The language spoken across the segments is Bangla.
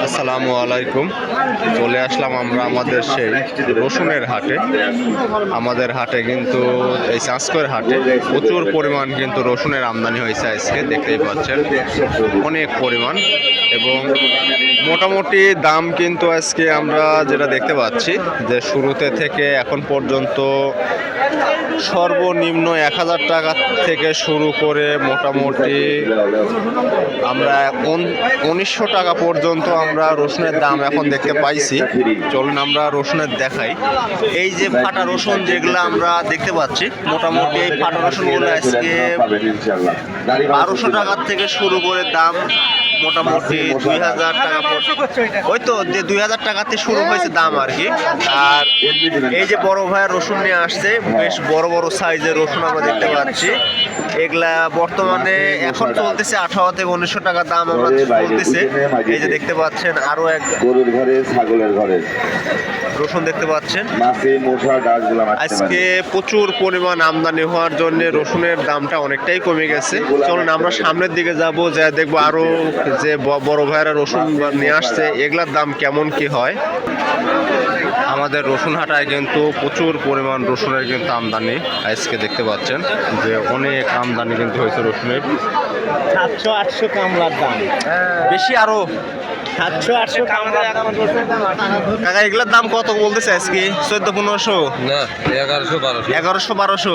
আসসালামু আলাইকুম। চলে আসলাম আমরা আমাদের সেই রসুনের হাটে। আমাদের হাটে কিন্তু এই চাঁচকর হাটে প্রচুর পরিমাণ কিন্তু রসুনের আমদানি হয়েছে আজকে, দেখতেই পাচ্ছেন অনেক পরিমাণ। এবং মোটামুটি দাম কিন্তু আজকে আমরা যেটা দেখতে পাচ্ছি যে শুরুতে থেকে এখন পর্যন্ত সর্বনিম্ন 1000 টাকা থেকে শুরু করে মোটামুটি আমরা 1900 টাকা পর্যন্ত আমরা রসুনের দাম এখন দেখতে পাইছি। চলুন আমরা রসুনের দেখাই। এই যে ফাটা রসুন যেগুলো আমরা দেখতে পাচ্ছি, মোটামুটি এই ফাটা রসুনগুলো আজকে 1200 টাকার থেকে শুরু করে দাম মোটামুটি 2000 টাকা, ওই তো যে 2000 টাকাতে শুরু হয়েছে দাম আর কি। আর এই যে বড় ভাইয়ের রসুন নিয়ে আসছে, বেশ বড় বড় সাইজের রসুন আমরা দেখতে পাচ্ছি। এগুলা বর্তমানে এখন চলতেছে 18 থেকে 1900 টাকা দাম আমরা চলতেছে। এই যে দেখতে পাচ্ছেন আরো এক গরুর ঘরে ছাগলের ঘরে রসুন দেখতে পাচ্ছেন। আজকে প্রচুর পরিমাণ আমদানি হওয়ার জন্য রসুনের দামটা অনেকটাই কমে গেছে। চলুন আমরা সামনের দিকে যাব, যা দেখবো আরো যে বড় ভাইয়েরা রসুন নিয়ে আসছে এগুলার দাম কেমন কি হয়। আমাদের রসুন হাটায় কিন্তু প্রচুর পরিমাণ রসুনের কিন্তু আমদানি আজকে দেখতে পাচ্ছেন যে অনেক আমদানি কিন্তু হয়েছে রসুনের। 700-800 কামলার দাম বেশি আরো 700-800 কামলার দাম। কাকা এগুলোর দাম কত বলতেছে আজকে? 1400-1500 না 1100-1200 1100-1200।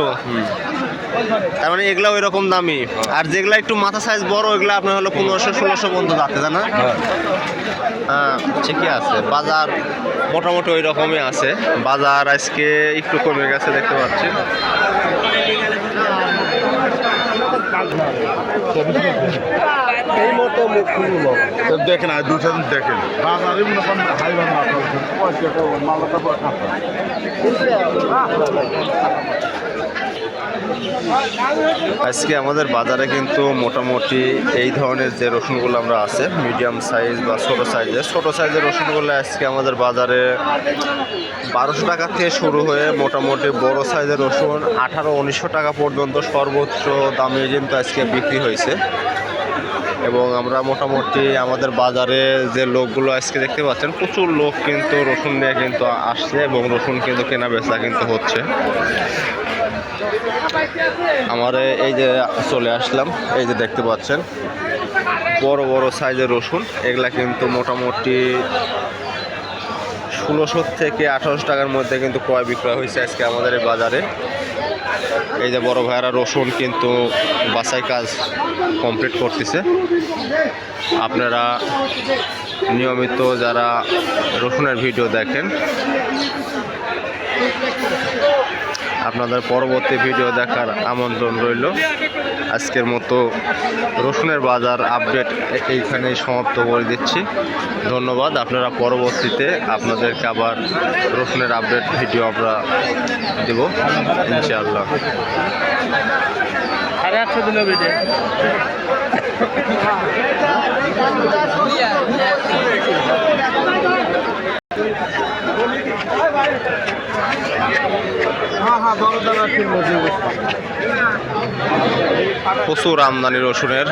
তার মানে এগুলা ওই রকম দামি। আর যেগুলা একটু মাথা সাইজ বড় ওইগুলা আপনার হলো 1500-1600 পর্যন্ত যাচ্ছে, জানা? হ্যাঁ ঠিকই আছে। বাজার মোটামুটি ওই রকমই আছে। বাজার আজকে একটু কমে গেছে দেখতে পাচ্ছি। এই মতো মুখগুলো দেখেন আর দুটো দেখেন আজকে আমাদের বাজারে কিন্তু মোটামুটি এই ধরনের যে রসুনগুলো আমরা আছে মিডিয়াম সাইজ বা ছোটো সাইজের রসুনগুলো আজকে আমাদের বাজারে 1200 টাকা থেকে শুরু হয়ে মোটামুটি বড় সাইজের রসুন 1800-1900 টাকা পর্যন্ত সর্বোচ্চ দামে কিন্তু আজকে বিক্রি হয়েছে। এবং আমরা মোটামুটি আমাদের বাজারে যে লোকগুলো আজকে দেখতে পাচ্ছেন, প্রচুর লোক কিন্তু রসুন নিয়ে কিন্তু আসছে এবং রসুন কিন্তু কেনা বেচা কিন্তু হচ্ছে। আমার এই যে চলে আসলাম, এই যে দেখতে পাচ্ছেন বড় বড় সাইজের রসুন। এগুলা কিন্তু মোটামুটি 1600 থেকে 1800 টাকার মধ্যে কিন্তু ক্রয় বিক্রয় হয়েছে আজকে আমাদের এই বাজারে। এই যে বড় ভাইয়েরা রসুন কিন্তু বাছাই কাজ কমপ্লিট করতেছে। আপনারা নিয়মিত যারা রসুনের ভিডিও দেখেন, আপনাদের পরবর্তী ভিডিও দেখার আমন্ত্রণ রইল। আজকের মতো রসুনের বাজার আপডেট এইখানেই সমাপ্ত করে দিচ্ছি। ধন্যবাদ। আপনারা পরবর্তীতে আপনাদেরকে আবার রসুনের আপডেট ভিডিও আমরা দেব ইনশাআল্লাহ। 850 দিন বেটে প্রচুর আমদানি রসুনের।